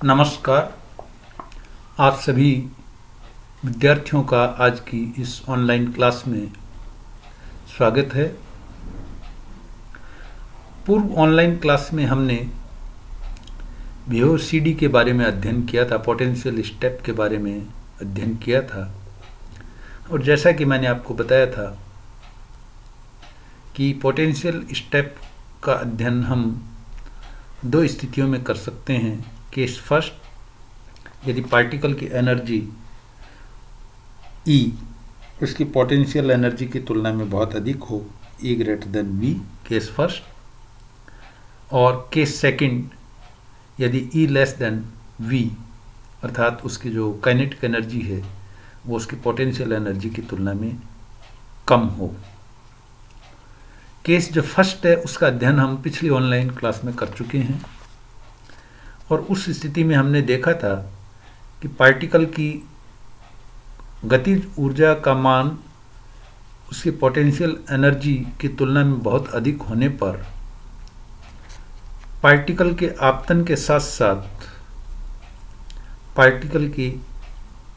नमस्कार। आप सभी विद्यार्थियों का आज की इस ऑनलाइन क्लास में स्वागत है। पूर्व ऑनलाइन क्लास में हमने VOCD के बारे में अध्ययन किया था, पोटेंशियल स्टेप के बारे में अध्ययन किया था। और जैसा कि मैंने आपको बताया था कि पोटेंशियल स्टेप का अध्ययन हम दो स्थितियों में कर सकते हैं। केस फर्स्ट, यदि पार्टिकल की एनर्जी E उसकी पोटेंशियल एनर्जी की तुलना में बहुत अधिक हो, E greater than V, case first. और केस सेकंड, यदि E लेस देन V अर्थात उसकी जो काइनेटिक एनर्जी है वो उसकी पोटेंशियल एनर्जी की तुलना में कम हो। केस जो फर्स्ट है उसका अध्ययन हम पिछली ऑनलाइन क्लास में कर चुके हैं और उस स्थिति में हमने देखा था कि पार्टिकल की गतिज ऊर्जा का मान उसकी पोटेंशियल एनर्जी की तुलना में बहुत अधिक होने पर पार्टिकल के आपतन के साथ साथ पार्टिकल की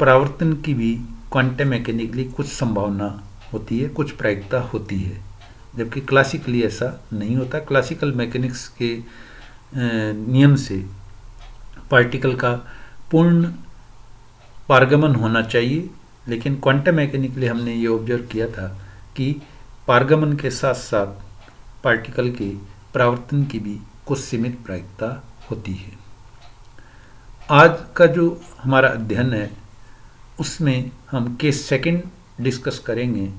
परावर्तन की भी क्वांटम मैकेनिकली कुछ संभावना होती है, कुछ प्रायिकता होती है, जबकि क्लासिकली ऐसा नहीं होता। क्लासिकल मैकेनिक्स के नियम से पार्टिकल का पूर्ण पारगमन होना चाहिए, लेकिन क्वांटम मैकेनिकली हमने ये ऑब्जर्व किया था कि पारगमन के साथ साथ पार्टिकल के परावर्तन की भी कुछ सीमित प्रायिकता होती है। आज का जो हमारा अध्ययन है उसमें हम केस सेकंड डिस्कस करेंगे,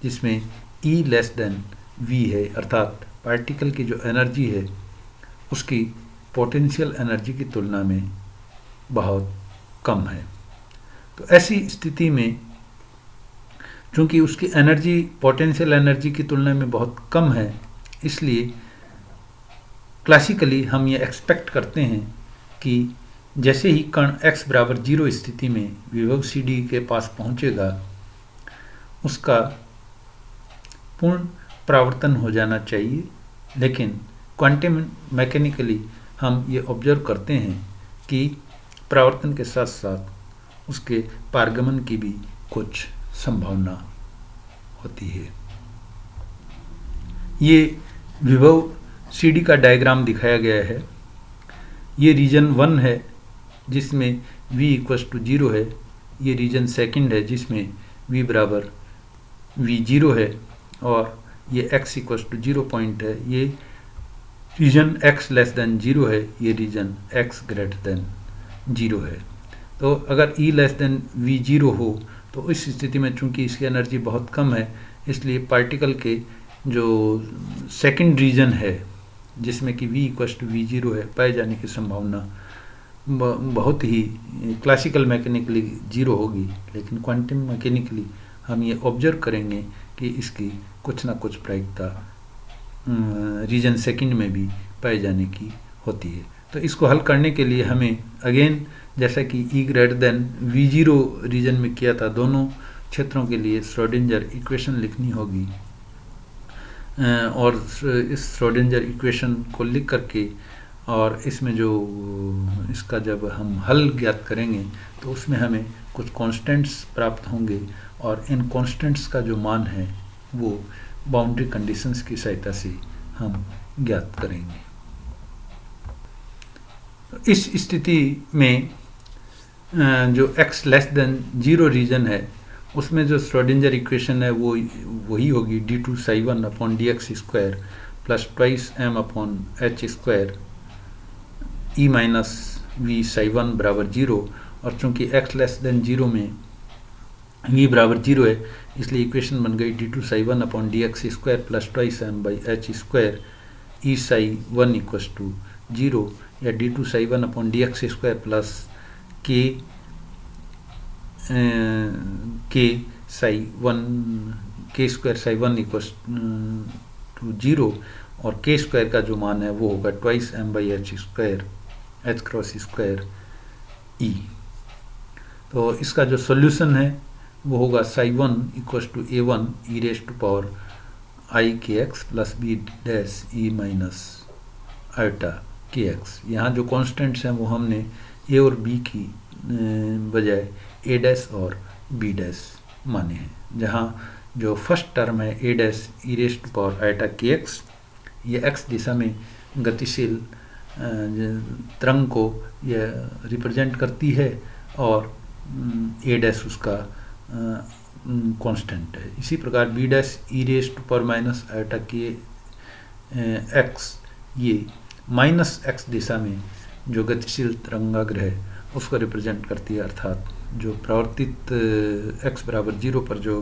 जिसमें E लेस देन V है, अर्थात पार्टिकल की जो एनर्जी है उसकी पोटेंशियल एनर्जी की तुलना में बहुत कम है। तो ऐसी स्थिति में चूंकि उसकी एनर्जी पोटेंशियल एनर्जी की तुलना में बहुत कम है, इसलिए क्लासिकली हम ये एक्सपेक्ट करते हैं कि जैसे ही कण x बराबर 0 स्थिति में विभव CD के पास पहुंचेगा उसका पूर्ण परावर्तन हो जाना चाहिए। लेकिन क्वांटम मैकेनिकली हम ये ऑब्जर्व करते हैं कि परावर्तन के साथ साथ उसके पारगमन की भी कुछ संभावना होती है। ये विभव CD का डायग्राम दिखाया गया है। ये रीजन 1 है जिसमें V इक्वल्स टू 0 है। ये रीजन सेकंड है जिसमें V बराबर V0 है और ये x इक्वल्स टू 0 पॉइंट है। ये रीजन x लेस देन 0 है, ये रीजन x ग्रेटर देन 0 है। तो अगर E लेस देन V0 हो तो इस स्थिति में चूंकि इसकी एनर्जी बहुत कम है, इसलिए पार्टिकल के जो सेकंड रीजन है जिसमें कि V इक्वल्स टू V0 है, पाए जाने की संभावना बहुत ही क्लासिकल मैकेनिकली 0 होगी, लेकिन क्वांटम मैकेनिकली हम ये ऑब्जर्व करेंगे कि इसकी कुछ ना कुछ प्रायिकता रीजन सेकंड में भी पाए जाने की होती है। तो इसको हल करने के लिए हमें अगेन जैसा कि E greater than V0 reason में किया था, दोनों क्षेत्रों के लिए श्रोडिंगर इक्वेशन लिखनी होगी और इस श्रोडिंगर इक्वेशन को लिख करके और इसमें जो इसका जब हम हल ज्ञात करेंगे तो उसमें हमें कुछ कांस्टेंट्स प्राप्त होंगे और इन कांस्टेंट्स का जो मान है वो बाउंड्री कंडीशंस की सहायता से हम ज्ञात करेंगे। इस स्थिति में जो x लेस देन 0 रीजन है उसमें जो श्रोडिंगर इक्वेशन है वो वही होगी d2 psi 1 upon dx square plus twice m upon h square E minus v psi 1 बराबर 0। और चूंकि x लेस देन 0 में v बराबर 0 है, इसलिए इक्वेशन बन गई d2 psi 1 upon dx square plus twice m by h square E psi 1 equals to 0 या d2 psi 1 upon dx square plus k square psi 1 equals to 0 और k square का जो मान है वो होगा twice m by h square h cross square E। तो इसका जो सॉल्यूशन है वो होगा psi 1 equals to a1 e raise to power i kx plus b dash e minus iota kx। यहाँ जो कॉन्स्टेंट्स हैं वो हमने ए और बी की बजाय ए डैश और बी डैश माने हैं, जहाँ जो फर्स्ट टर्म है A dash e raise to power iota k x, ये एक्स दिशा में गतिशील तरंग को यह रिप्रेजेंट करती है और ए डैश उसका कांस्टेंट है। इसी प्रकार b dash e raise to power minus iota k x, ये माइनस एक्स दिशा में जो गतिशील तरंगाग्र है उसको रिप्रेजेंट करती है, अर्थात जो प्रावर्तित x बराबर 0 पर जो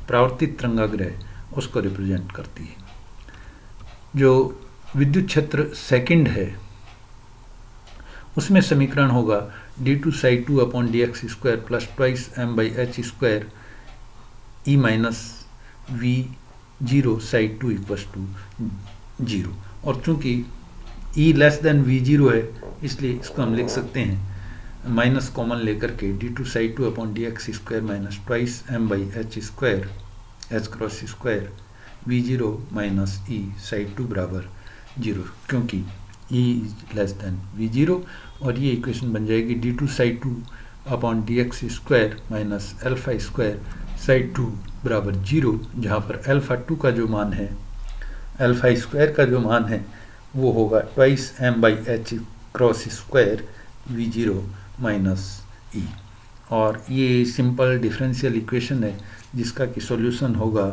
प्रावर्तित तरंगाग्र है उसको रिप्रेजेंट करती है। जो विद्युत क्षेत्र सेकंड है उसमें समीकरण होगा d2 psi 2 upon d x square plus twice m by h square e minus V 0 psi 2 equals to 0। और चूंकि e लेस देन वी 0 है इसलिए इसको हम लिख सकते हैं माइनस कॉमन लेकर के d2 psi 2 upon d x square minus twice m by h square h cross square V 0 minus E psi 2 बराबर 0, क्योंकि e लेस देन वी 0। और ये इक्वेशन बन जाएगी d2 psi 2 upon d x square minus alpha square Sai 2 बराबर 0, जहाँ पर alpha 2 का जो मान है, एल्फा स्क्वायर का जो मान है वो होगा twice m by h cross square V 0 minus E. और ये सिंपल डिफरेंशियल इक्वेशन है जिसका कि सॉल्यूशन होगा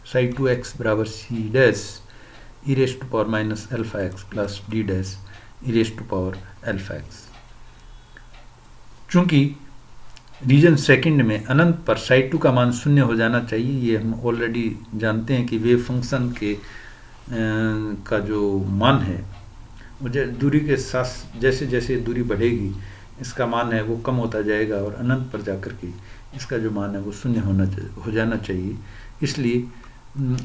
साई 2x बराबर c dash e raise to power minus alpha x plus d dash e raise to power alpha x. चूँकि region second में अनंत पर साई 2 का मान शून्य हो जाना चाहिए, ये हम ऑलरेडी जानते हैं कि वेव फंक्शन के का जो मान है मुझे दूरी के साथ जैसे जैसे दूरी बढ़ेगी इसका मान है वो कम होता जाएगा और अनंत पर जाकर के इसका जो मान है वो शून्य हो जाना चाहिए। इसलिए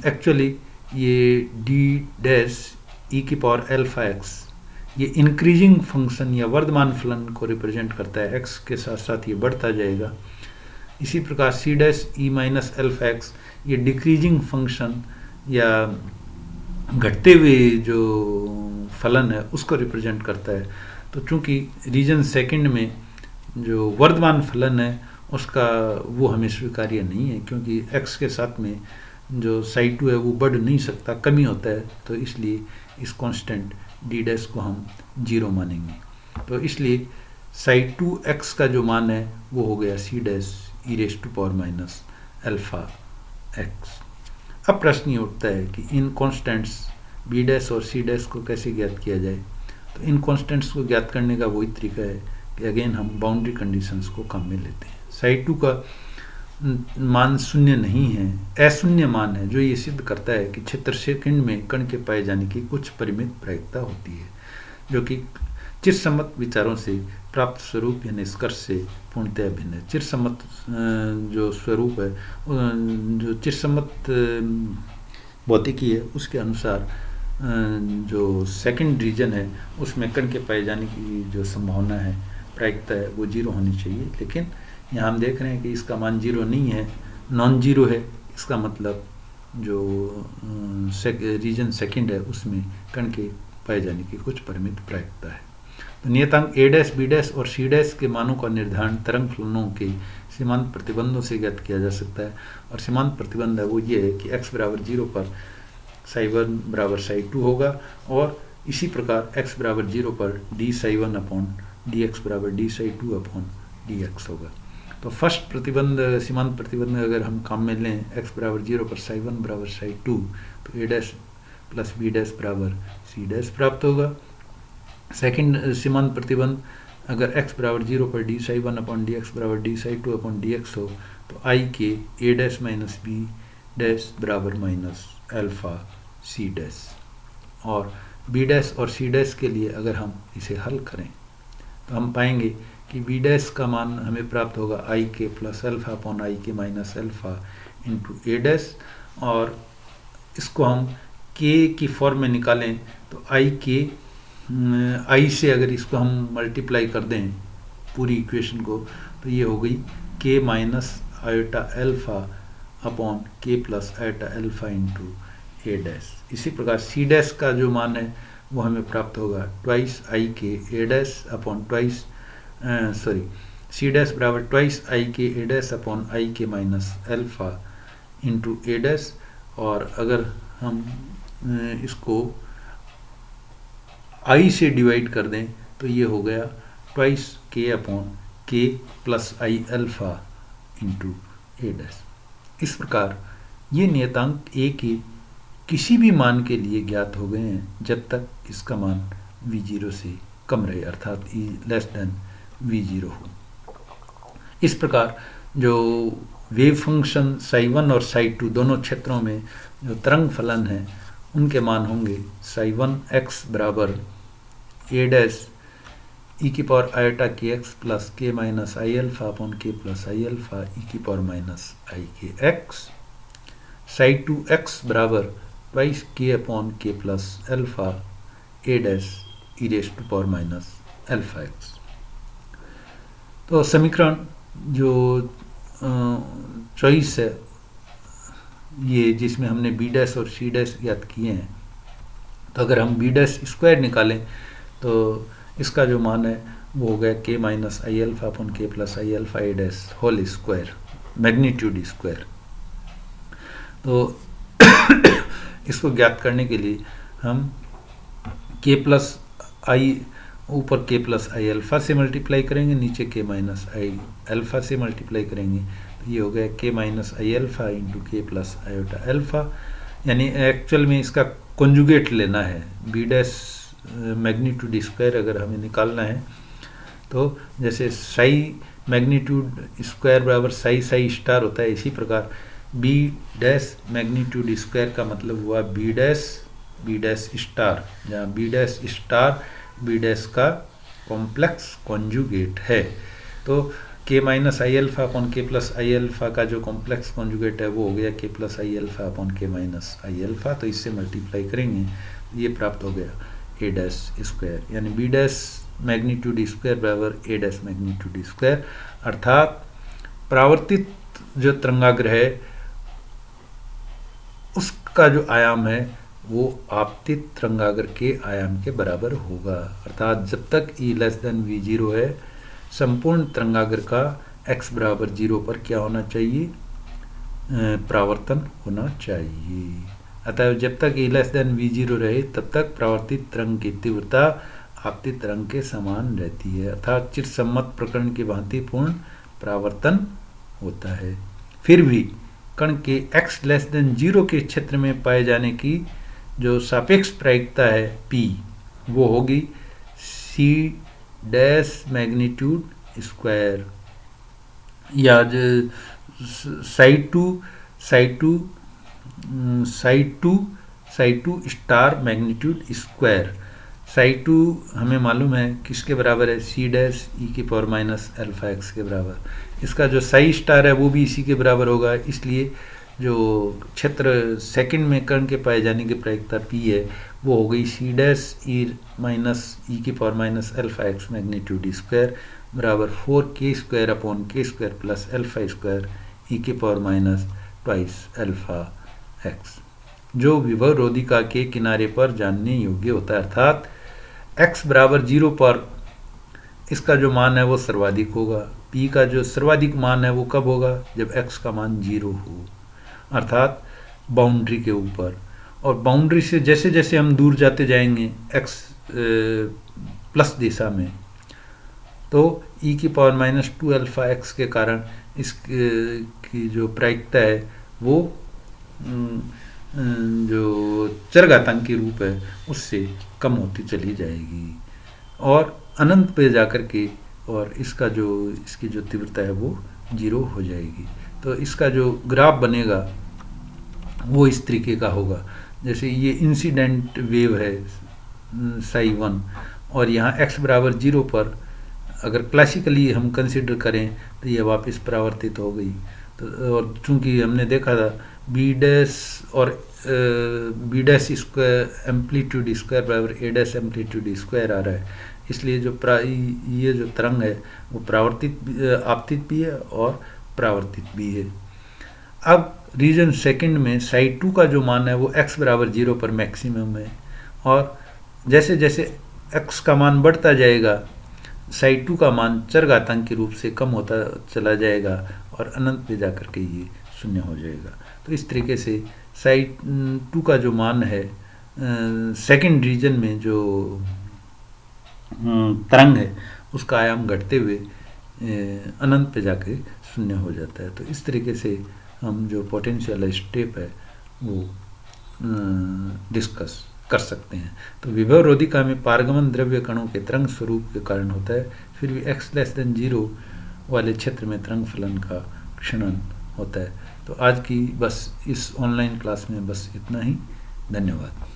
एक्चुअली ये डी डैश ई की पावर एल्फा एक्स ये इंक्रीजिंग फंक्शन या वर्धमान फलन को रिप्रेजेंट करता है, एक्स के साथ साथ ये बढ़ता जाएगा। इसी प्रकार c dash e minus alpha x ये डिक्रीजिंग फंक्शन या घटते हुए जो फलन है उसको रिप्रेजेंट करता है। तो चूंकि रीजन सेकंड में जो वर्धमान फलन है उसका वो हमें स्वीकार्य नहीं है, क्योंकि x के साथ में जो साई 2 है वो बढ़ नहीं सकता, कमी होता है, तो इसलिए इस कांस्टेंट डी डैश को हम 0 मानेंगे। तो इसलिए साई 2x का जो मान है वो हो गया c dash e raise to power minus alpha x. अब प्रश्न ये उठता है कि इन कांस्टेंट्स बी डैश और सी डैश को कैसे ज्ञात किया जाए। तो इन कांस्टेंट्स को ज्ञात करने का वही तरीका है कि अगेन हम बाउंड्री कंडीशंस को काम में लेते हैं। साई 2 का मान शून्य नहीं है, अशून्य मान है, जो ये सिद्ध करता है कि क्षेत्र सेकंड में कण के पाए जाने की कुछ परिमित प्रायिकता होती है, जो कि चिरसम्मत विचारों से प्राप्त स्वरूप या निष्कर्ष से पूर्णतः भिन्न है। चिरसम्मत जो स्वरूप है, जो चिरसम्मत भौतिकी है, उसके अनुसार जो सेकंड रीजन है उसमें कण के पाए जाने की जो संभावना है, प्रायिकता है, वो 0 होनी चाहिए। लेकिन यहाँ हम देख रहे हैं कि इसका मान 0 नहीं है, नॉन जीरो है। इसका मतलब जो रीजन सेकंड है उसमें कण के पाए जाने की कुछ परिमित प्रायिकता है। तो नियतांक ए डैश बी डैश और सी डैश के मानों का निर्धारण तरंग फलनों के सीमांत प्रतिबंधों से ज्ञात किया जा सकता है। और सीमांत प्रतिबंध है वो ये है कि x बराबर 0 पर साई 1 बराबर साई 2 होगा, और इसी प्रकार x बराबर 0 पर d psi 1 upon d x बराबर d psi 2 upon d x होगा। तो फर्स्ट प्रतिबंध, सीमांत प्रतिबंध अगर हम काम में लें, x बराबर 0 पर साई 1 बराबर साई 2, तो ए डैश प्लस बी डैश बराबर सी डैश प्राप्त होगा। सेकंड सीमांत प्रतिबंध अगर x बराबर 0 पर d psi 1 upon d x बराबर d psi 2 upon d x हो, तो i k A dash minus B dash बराबर माइनस एल्फा सी डैश। और बी डैश और सी डैश के लिए अगर हम इसे हल करें तो हम पाएंगे कि बी डैश का मान हमें प्राप्त होगा आई के plus alpha upon i k minus alpha into A dash. और इसको हम के की फॉर्म में निकालें तो आई से अगर इसको हम मल्टीप्लाई कर दें पूरी इक्वेशन को, तो ये हो गई के minus iota alpha upon k plus iota alpha into A dash. इसी प्रकार सी डैश का जो मान है वो हमें प्राप्त होगा twice i k A dash upon twice sorry C dash बराबर twice i k A dash upon i k minus alpha into A dash, और अगर हम इसको आई से डिवाइड कर दें तो ये हो गया twice k upon k plus i alpha into A dash. इस प्रकार ये नियतांक ए के किसी भी मान के लिए ज्ञात हो गए हैं जब तक इसका मान v0 से कम रहे, अर्थात e लेस देन v0 हो। इस प्रकार जो वेव फंक्शन psi1 और psi2 दोनों क्षेत्रों में जो तरंग फलन है उनके मान होंगे psi1x बराबर ए डैश ई की पावर आयोटा के एक्स प्लस के minus i alpha upon k plus i alpha ई की पावर माइनस आई के एक्स, psi2x बराबर twice k upon k plus alpha a dash e raise to power minus alpha x. तो समीकरण जो choice है ये जिसमें हमने बी डैश और सी डैश ज्ञात किए हैं, तो अगर हम बी डैश स्क्वायर निकालें तो इसका जो मान है वो हो गया k minus i alpha upon k plus i alpha a dash whole square magnitude square. तो इसको ज्ञात करने के लिए हम के प्लस आई ऊपर के प्लस आई अल्फ़ा से मल्टीप्लाई करेंगे, नीचे के माइनस आई अल्फ़ा से मल्टीप्लाई करेंगे, तो ये हो गया k minus i alpha into के प्लस आयोटा अल्फ़ा। यानी एक्चुअल में इसका कॉन्जुगेट लेना है, बी डैश मैग्नीट्यूड स्क्वायर अगर हमें निकालना है तो जैसे साई मैग्नीट्यूड स्क्वायर बराबर साई साई स्टार होता है, इसी प्रकार बी डैश मैग्नीट्यूड स्क्वायर का मतलब हुआ बी डैश स्टार, जहाँ b dash star b dash का कॉम्प्लेक्स कॉन्जुगेट है। तो k minus i alpha upon k plus i alpha का जो कॉम्प्लेक्स कॉन्जुगेट है वो हो गया k plus i alpha upon k minus i alpha. तो इससे मल्टीप्लाई करेंगे ये प्राप्त हो गया ए डैश स्क्वायर, यानी बी डैश मैग्नीट्यूड स्क्वायर बराबर ए डैश मैग्नीट्यूड स्क्वायर, अर्थात परावर्तित जो तरंगाग्र है उसका जो आयाम है वो आपतित तरंगाग्र के आयाम के बराबर होगा। अर्थात जब तक ई लेस देन v0 है संपूर्ण तरंगाग्र का x बराबर 0 पर क्या होना चाहिए, परावर्तन होना चाहिए। अतः जब तक ई लेस देन v0 रहे तब तक परावर्तित तरंग की तीव्रता आपतित तरंग के समान रहती है, अर्थात चिरसम्मत प्रकरण की भांति पूर्ण परावर्तन होता है। फिर भी कण के x लेस देन 0 के क्षेत्र में पाए जाने की जो सापेक्ष प्रायिकता है p वो होगी c डैश मैग्नीट्यूड स्क्वायर, या जो psi2 star magnitude square. psi2 हमें मालूम है किसके बराबर है, c डैश ई की पावर माइनस अल्फ़ा एक्स के बराबर। इसका जो psi स्टार है वो भी इसी के बराबर होगा, इसलिए जो क्षेत्र सेकंड में कण के पाए जाने की प्रायिकता p है वो हो गई c डैश ई माइनस ई की power minus alpha x magnitude square बराबर 4k स्क्वायर अपॉन के स्क्वायर प्लस अल्फ़ा स्क्वायर ई की power minus twice alpha x, जो विभव रोधिका के किनारे पर जानने योग्य होता है। अर्थात x बराबर 0 पर इसका जो मान है वो सर्वाधिक होगा। p का जो सर्वाधिक मान है वो कब होगा, जब x का मान 0 हो, अर्थात बाउंड्री के ऊपर। और बाउंड्री से जैसे जैसे हम दूर जाते जाएंगे x प्लस दिशा में, तो e की पावर माइनस 2 अल्फ़ा एक्स के कारण इस की जो प्रायिकता है वो जो चरघातांकी रूप है उससे कम होती चली जाएगी और अनंत पे जाकर के और इसकी जो तीव्रता है वो 0 हो जाएगी। तो इसका जो ग्राफ बनेगा वो इस तरीके का होगा, जैसे ये इंसिडेंट वेव है psi1 और यहाँ x बराबर 0 पर अगर क्लासिकली हम कंसिडर करें तो ये वापस परावर्तित हो गई। तो और चूंकि हमने देखा था बी डैश और B dash square amplitude square बराबर ए डैश एम्पलीट्यूड स्क्वायर आ रहा है, इसलिए ये जो तरंग है वो आपतित भी है और परावर्तित भी है। अब रीजन सेकंड में psi2 का जो मान है वो x बराबर 0 पर मैक्सिमम है और जैसे जैसे x का मान बढ़ता जाएगा साई 2 का मान चरघातांकी रूप से कम होता चला जाएगा और अनंत पे जा कर के ये शून्य हो जाएगा। तो इस तरीके से साई 2 का जो मान है सेकंड रीजन में जो तरंग है उसका आयाम घटते हुए अनंत पे जाके शून्य हो जाता है। तो इस तरीके से हम जो पोटेंशियल स्टेप है वो डिस्कस कर सकते हैं। तो विभव रोधिका में पारगमन द्रव्य कणों के तरंग स्वरूप के कारण होता है, फिर भी x<0 वाले क्षेत्र में तरंग फलन का क्षणन होता है। तो आज की बस इस ऑनलाइन क्लास में बस इतना ही। धन्यवाद।